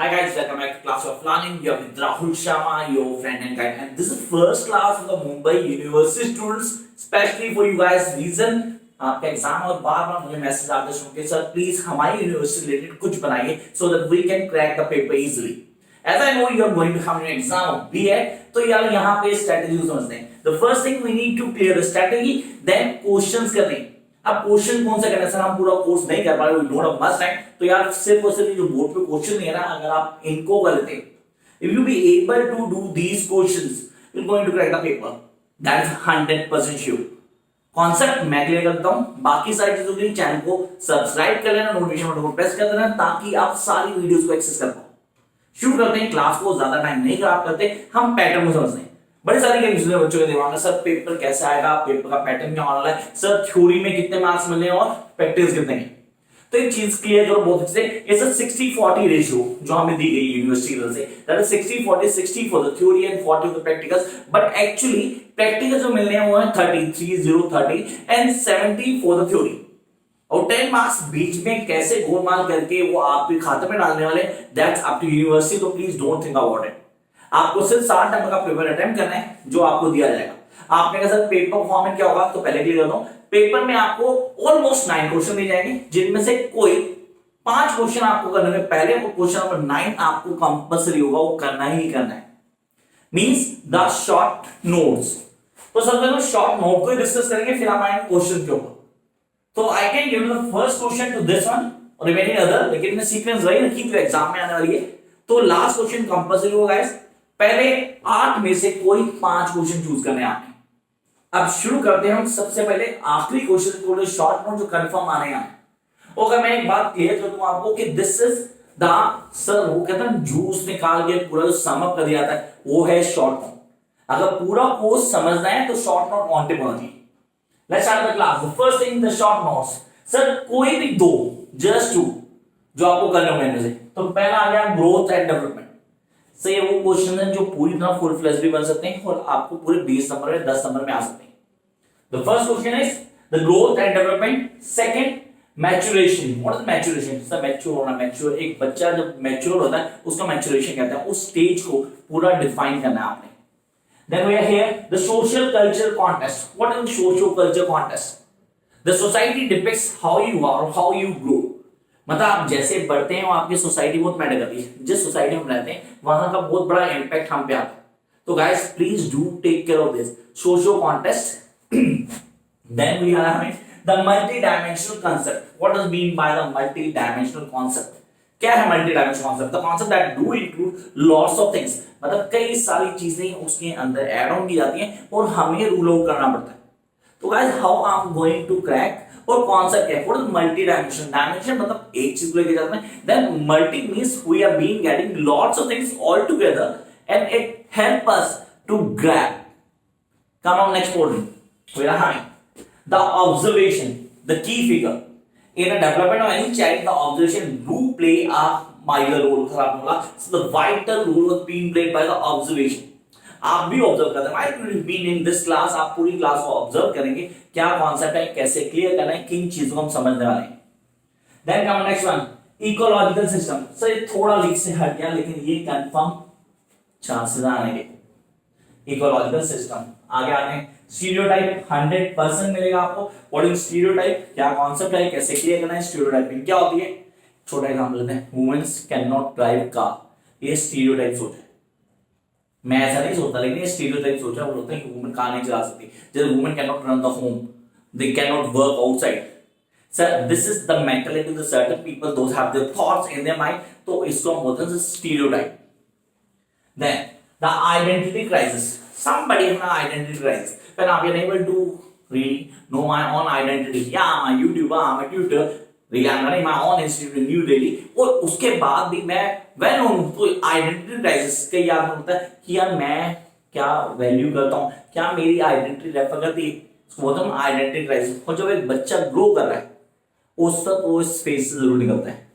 Hi guys, welcome back to class of learning. You are with Rahul Sharma, your friend and guide, and this is first class of the Mumbai University students, especially for you guys. Reason आपका exam और बार-बार मुझे message आते हैं कि sir please हमारी university related कुछ बनाइए so that we can crack the paper easily. As I know you are going to have an exam भी है, तो यार यहाँ पे स्ट्रेटेजी समझते हैं. The first thing we need to clear the strategy, then questions करने. अब क्वेश्चन कौन सा करना है सर, हम पूरा कोर्स नहीं कर पा रहे, we don't have much time, तो यार सिर्फ और सिर्फ जो बोर्ड पे क्वेश्चन है ना, अगर आप इनको कर लेते, if you be able to do these questions, you are going to crack the paper, that is 100% sure. Concept मैं क्लियर करता हूं, बाकी सारी चीजों के लिए चैनल को सब्सक्राइब कर लेना, नोटिफिकेशन बटन को प्रेस कर देना ताकि आप सारी वीडियोस को एक्सेस कर पाओ. शुरू करते हैं, क्लास को ज्यादा टाइम नहीं खराब करते, हम पैटर्न को समझते हैं. बड़ी सारी कंफ्यूजन है बच्चों के दिमाग में, सर पेपर कैसे आएगा, पेपर का पैटर्न क्या होने वाला है, सर थ्योरी में कितने मार्क्स मिलने और प्रैक्टिस कितने हैं. तो एक चीज क्लियर करो बहुत अच्छे से, इट्स अ 60-40 रेशियो जो हमें दी गई यूनिवर्सिटी से, that is 60-40, 60 for the theory and 40 for the practicals. But actually practical जो मिलने हैं वो है 30 एंड 70 फॉर द थ्योरी. और 10 मार्क्स बीच में कैसे गोलमाल करके वो आपके खाते में डालने वाले, दैट्स अप टू यूनिवर्सिटी. तो please don't think about it. आपको सिर्फ 60 नंबर का पेपर अटेम्प्ट करना है जो आपको दिया जाएगा. आपने कहा सर पेपर फॉर्मेट क्या होगा, तो पहले क्लियर कर दो. पेपर में आपको ऑलमोस्ट 9 क्वेश्चन दिए जाएंगे, जिनमें से कोई 5 क्वेश्चन आपको करने में पहले, वो क्वेश्चन नंबर 9 आपको कंपल्सरी होगा, वो करना ही करना है. Means the short notes. तो सबसे पहले शॉर्ट नोट को डिस्कस करेंगे, फिर हम आएंगे क्वेश्चन के ऊपर. तो I can give the first question to this one और रिमेनिंग अदर, लेकिन मैं सीक्वेंस वही रखी जो एग्जाम में आने वाली है. तो लास्ट क्वेश्चन कंपल्सरी होगा गाइस. पहले 8 में से कोई 5 क्वेश्चन चूज करने हैं आपने. अब शुरू करते हैं हम सबसे पहले आखिरी क्वेश्चन को, शॉर्ट नोट जो कंफर्म आने हैं. अगर मैं एक बात क्लियर कर दूं आपको कि दिस इज द सर, वो कहते हैं जूस निकाल के पूरा जो सम अप कर दिया जाता है, वो है शॉर्ट नोट. अगर पूरा कोर्स समझना है तो शॉर्ट नोट ऑन टिप होना चाहिए. Let's start the class. The first thing the short notes. Sir कोई भी 2, जस्ट 2 जो आपको करने होंगे इनमें से. तो पहला आ गया ग्रोथ एंड डेवलपमेंट. से ये वो क्वेश्चन है जो पूरी तरह फुल फ्लैश भी बन सकते हैं और आपको पूरे 20 नंबर में 10 नंबर में आ सकते हैं. The first question is the growth and development. Second maturation. What is maturation? Sir mature होना. मैच्योर, एक बच्चा जब मैच्योर होता है उसका मैच्योरेशन कहते हैं. उस स्टेज को पूरा डिफाइन करना है आपने. Then we are here the social culture contest. What is social culture contest? The society depicts how you are, how you grow. मतलब आप जैसे बढ़ते हैं वो आपकी सोसाइटी बहुत मैटर करती है. जिस सोसाइटी में रहते हैं वहां का बहुत बड़ा इंपैक्ट हम पे आता है. तो guys please do take care of this social contest. Then we are having the multi dimensional concept. What does mean by the multi dimensional concept? क्या है multi dimensional concept? The concept that do include lots of things. मतलब कई सारी चीजें उसके अंदर add on की जाती हैं और हमें रूल आउट करना पड़ता है. तो guys how I am going to crack, और कॉन्सेप्ट क्या है? What is multi dimension? Dimension मतलब एक चीज को लेके जाते हैं. Then multi means we are being getting lots of things all together and it help us to grab. Come on next point. We are having the observation, the key figure in a development of any child. The observation do play a minor role. खराब बोला. So the vital role was being played by the observation. आप भी observe करते हैं. I will be in this class. आप पूरी class को observe करेंगे, क्या कॉन्सेप्ट है, कैसे क्लियर करना है, किन चीजों को हम समझने वाले हैं. Then come next one, ecological system. Sir ये थोड़ा लीक से हट गया, लेकिन ये कंफर्म चांसेस आने के. इकोलॉजिकल सिस्टम आगे आते हैं. स्टीरियोटाइप 100% मिलेगा आपको. What is stereotype? क्या कॉन्सेप्ट है, कैसे क्लियर करना है. स्टीरियोटाइपिंग क्या होती है? छोटा एग्जांपल लेते हैं. Womens can not drive car. ये स्टीरियोटाइप सोच है. मैं ऐसा नहीं सोचता, लेकिन ये स्टीरियोटाइप सोचा वो होता है कि वुमेन कार नहीं चला सकती. जैसे women can not run the home, they can not work outside. Sir this is the mentality of the certain people, those have their thoughts in their mind. तो इसको हम बोलते हैं stereotype. Then the identity crisis. somebody has an identity crisis when I'm unable to really know my own identity. Yeah, I'm a YouTuber, I'm a tutor, really I'm running my own institute in New Delhi. और उसके बाद भी मैं well known हूं. तो identity crisis कई याद होता है कि यार मैं क्या वैल्यू करता हूं, क्या मेरी आइडेंटिटी रेफर करती है, उसको बोलते हैं आइडेंटिटी क्राइसिस. और जब एक बच्चा ग्रो कर रहा है उस तक वो इस फेज से जरूर निकलता है.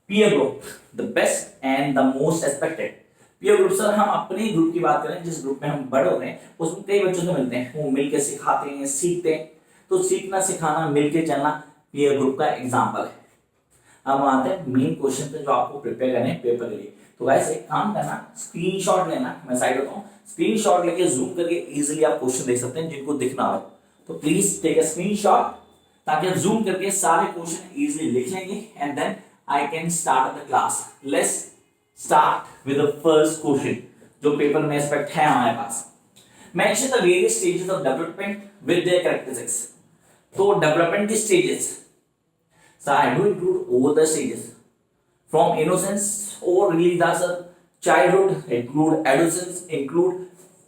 Peer group, the best and the most expected. Peer group sir हम अपने ग्रुप की बात करें, जिस ग्रुप में हम बड़े हो रहे हैं उसमें कई बच्चों से मिलते हैं, वो मिलकर सिखाते हैं, सीखते हैं. तो सीखना सिखाना मिलके चलना पीयर ग्रुप का एग्जाम्पल है. हम आते हैं मेन क्वेश्चन पे जो आपको प्रिपेयर करने हैं पेपर के लिए। तो गाइस एक काम करना, स्क्रीनशॉट लेना, मैं साइड होता हूँ, स्क्रीनशॉट लेके जूम करके इजीली आप क्वेश्चन देख सकते हैं जिनको दिखना हो। तो प्लीज टेक अ स्क्रीनशॉट ताकि आप जूम करके सारे क्वेश्चन इजीली लिख लेंगे and then I can start the class. Let's start with the first question जो पेपर में एक्सपेक्ट है हमारे पास। Mention the various stages of development with their characteristics. तो डेवलपमेंट की stages, so I do include all the stages from innocence or really that's a childhood, include adolescence, include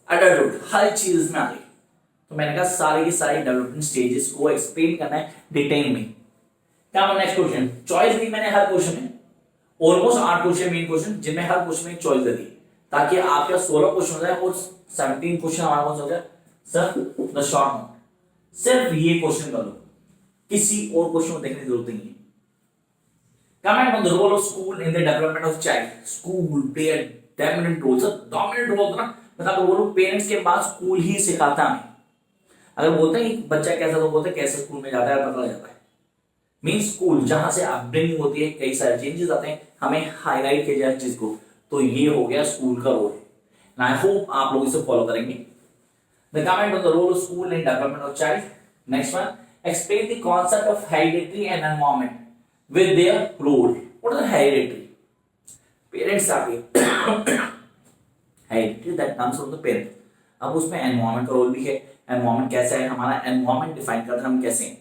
adulthood, हर चीज इसमें आ गई। तो मैंने कहा सारी की सारी डेवलपमेंट स्टेजेस को एक्सप्लेन करना है डिटेल में। क्या नेक्स्ट क्वेश्चन, चॉइस दी मैंने हर क्वेश्चन में, ऑलमोस्ट 8 क्वेश्चन मेन क्वेश्चन जिनमें हर क्वेश्चन में एक चॉइस दे दी ताकि आपका 16 क्वेश्चन हो जाए और 17 क्वेश्चन हमारे पास हो जाए सर द शॉर्ट नोट। सिर्फ ये क्वेश्चन कर लो, किसी और क्वेश्चन को देखने की जरूरत नहीं है। Comment on the role of school in the development of child. School play a dominant role, sir dominant role ना मतलब वो लोग पेरेंट्स के बाद स्कूल ही सिखाता है। अगर बोलते हैं कि बच्चा कैसा, तो बोलते हैं कैसे स्कूल में जाता है पता लग जाता है। मीन स्कूल जहां से अपब्रिंगिंग होती है, कई सारे चेंजेस आते हैं, हमें हाईलाइट किया जाए चीज को, तो ये हो गया स्कूल का रोल। आई होप आप लोग इसे फॉलो करेंगे। The comment on the role of school in development of child. Next one, explain the concept of heredity and environment with their role. What is heredity? Parents are heredity that comes from the parent. अब उसमें environment का role भी है। environment कैसा है, हमारा environment define करते हैं हम कैसे हैं,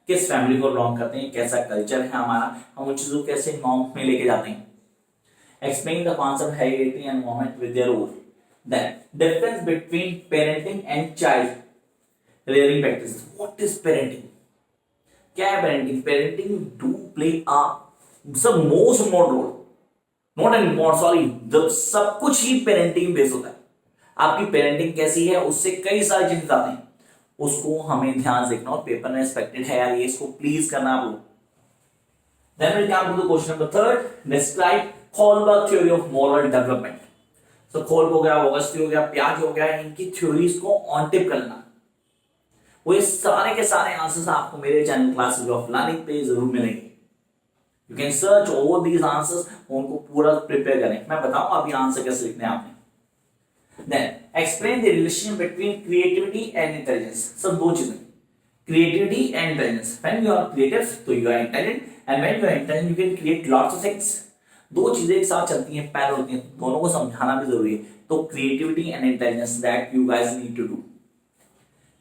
किस फैमिली को बिलोंग करते हैं, कैसा कल्चर है हमारा, हम उन चीजों को कैसे नॉर्म में लेके जाते हैं। Explain the concept of heredity and environment with their role. Then difference between parenting and child rearing practices. What is parenting? क्या है parenting? Parenting do play a the most important role. Not an important, sorry. सब कुछ ही parenting based होता है। आपकी parenting कैसी है उससे कई सारे चीजें आते हैं, उसको हमें ध्यान देखना और पेपर में एक्सपेक्टेड है यार, ये इसको प्लीज करना आप लोग। Then we'll come to the question number 3. Describe Kohlberg theory of moral development. So Kohlberg हो गया, ऑगस्टी हो गया, प्याज हो गया, इनकी थ्योरीज को ऑन टिप करना। वो ये सारे के सारे आंसर्स आपको मेरे चैनल क्लासेस ऑफ लर्निंग पे जरूर मिलेंगे। You can search all these answers, उनको पूरा प्रिपेयर करें। मैं बताऊं अभी आंसर कैसे लिखने हैं आपने। Then explain the relation between creativity and intelligence. सब दो चीजें, creativity and intelligence. When you are creative तो you are intelligent, and when you are intelligent you can create lots of things. दो चीजें एक साथ चलती हैं, पैरल होती हैं, दोनों को समझाना भी जरूरी है। तो creativity and intelligence that you guys need to do.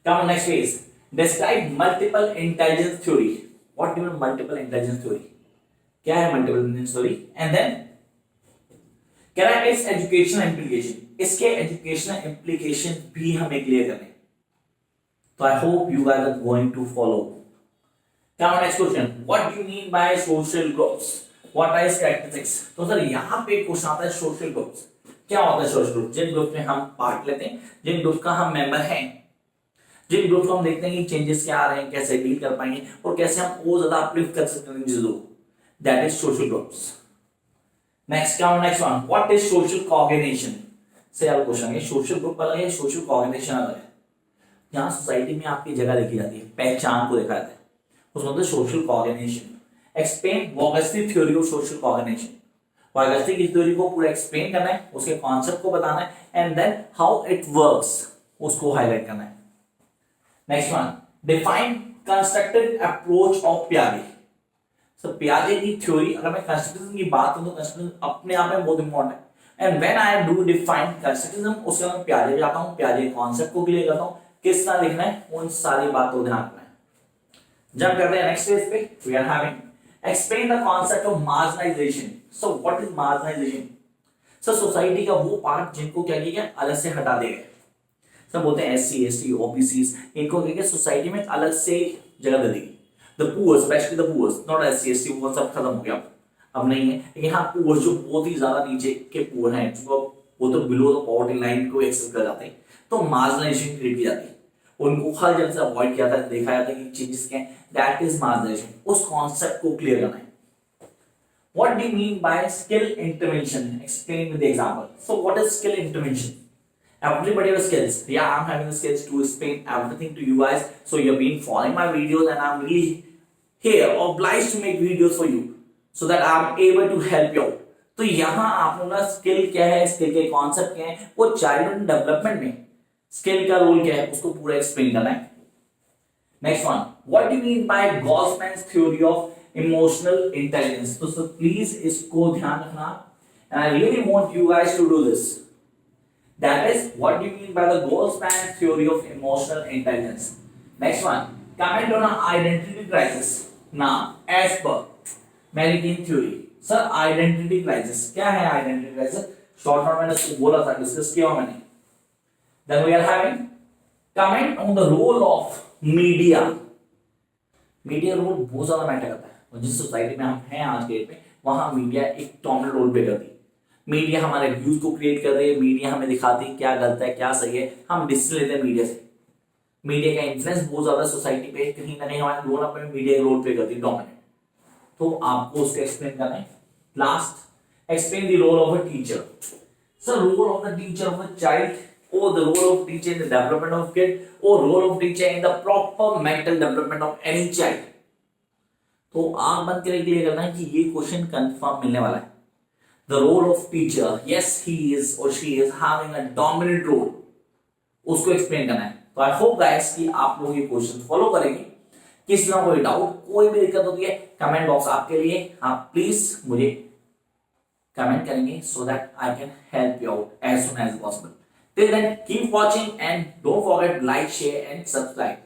Come on, next phase. Describe multiple intelligence theory. What do you mean multiple intelligence theory? क्या है multiple intelligence theory? And then character its educational implication. इसके educational implication भी हमें clear करने। तो I hope you guys are going to follow. Come on, next question. What do you mean by social groups? What are its characteristics? तो sir यहाँ पे question आता है social groups. क्या होता है social group? जिन ग्रुप में हम पार्ट लेते हैं, जिन ग्रुप का हम मेंबर हैं, जिन ग्रुप को हम देखते हैं कि चेंजेस क्या आ रहे हैं, कैसे डील कर पाएंगे और कैसे हम और ज्यादा अपलिफ्ट कर सकते हैं चीजों को, that is social groups. Next क्या, next one, what is social coordination. से यार क्वेश्चन है, सोशल ग्रुप अलग है, सोशल कोऑर्डिनेशन अलग है। जहां सोसाइटी में आपकी जगह देखी जाती है, पहचान को देखा जाता है, उसमें होता है social coordination. Explain Vygotsky theory of social coordination. Vygotsky की थ्योरी को पूरा एक्सप्लेन करना है, उसके कॉन्सेप्ट को बताना है and then how it works उसको हाईलाइट करना है। Next one, define constructive approach of पियाजे। सो पियाजे की थ्योरी, अगर मैं कंस्ट्रक्टिविज्म की बात करूं तो कंस्ट्रक्टिविज्म अपने आप में बहुत इंपॉर्टेंट है। And when I do define constructivism, उसके बाद मैं पियाजे पे जाता हूं, पियाजे कॉन्सेप्ट को क्लियर करता हूं, किस तरह लिखना है, उन सारी बातों को ध्यान रखना है। जंप करते हैं नेक्स्ट पेज पे। We are having explain the concept of marginalization. So what is marginalization? So society का वो पार्ट जिनको क्या किया गया, अलग से हटा दिया गया। सब बोलते हैं SC, ST, OBCs, इनको क्या सोसाइटी में अलग से जगह दे देगी। The poor, specially the poor, not SC, ST, वो सब खत्म हो गया, अब नहीं है। लेकिन हाँ पुअर जो बहुत ही ज्यादा नीचे के पुअर हैं, वो तो बिलो द पॉवर्टी लाइन को एक्सेस कर जाते हैं, तो मार्जिनाइजेशन क्रिएट की जाती है, उनको हर जगह से अवॉइड किया जाता है, देखा जाता है कि चेंजेस क्या है, दैट इज मार्जिनाइजेशन। उस कॉन्सेप्ट को क्लियर करना है। What do you mean by skill intervention? Explain with the example. So what is skill intervention? Everybody has skills. Yeah, I'm having the skills to explain everything to you guys. So you've been following my videos and I'm really here obliged to make videos for you. so that I am able to help you out. तो यहाँ आप लोग ना skill क्या है, skill के concept क्या है, वो चाइल्डहुड डेवलपमेंट में स्किल का रोल क्या है उसको पूरा एक्सप्लेन करना है. Next one, what do you mean by Goleman's theory of emotional intelligence. तो सर प्लीज इसको ध्यान रखना, and I really want you guys to do this. That is what do you mean by the Goldman's theory of emotional intelligence. Next one, comment on an identity crisis. Now, as per American theory, sir, identity crisis क्या है? Identity crisis short form मैंने इसको बोला था, discuss किया मैंने. Then we are having comment on the role of media. Media role बहुत ज्यादा मैटर करता है, और जिस सोसाइटी में हम हैं आज के डेट में वहां मीडिया एक डोमिनेंट रोल प्ले करती है. मीडिया हमारे व्यूज को क्रिएट कर रही है, मीडिया हमें दिखाती है क्या गलत है क्या सही है, हम डिसीजन लेते हैं मीडिया से. मीडिया का इन्फ्लुएंस बहुत ज्यादा सोसाइटी पे, कहीं ना कहीं हमारे ग्रोन अप में मीडिया रोल प्ले करती है डोमिनेंट. तो आपको उसको एक्सप्लेन करना है. Last, explain the role of a teacher. Sir role of the teacher of a child, or the role of teacher in the development of kid, or role of teacher in the proper mental development of any child. तो आंख बंद करके clear करना है कि ये question confirm मिलने वाला है. The role of teacher, yes he is or she is having a dominant role, उसको एक्सप्लेन करना है. तो आई होप गाइस कि आप लोग ये क्वेश्चन फॉलो करेंगे. किसी ना कोई डाउट, कोई भी दिक्कत होती है, कमेंट बॉक्स आपके लिए, आप प्लीज मुझे कमेंट करेंगे so that I can help you out as soon as possible. Till then, keep watching and don't forget to like, share and subscribe.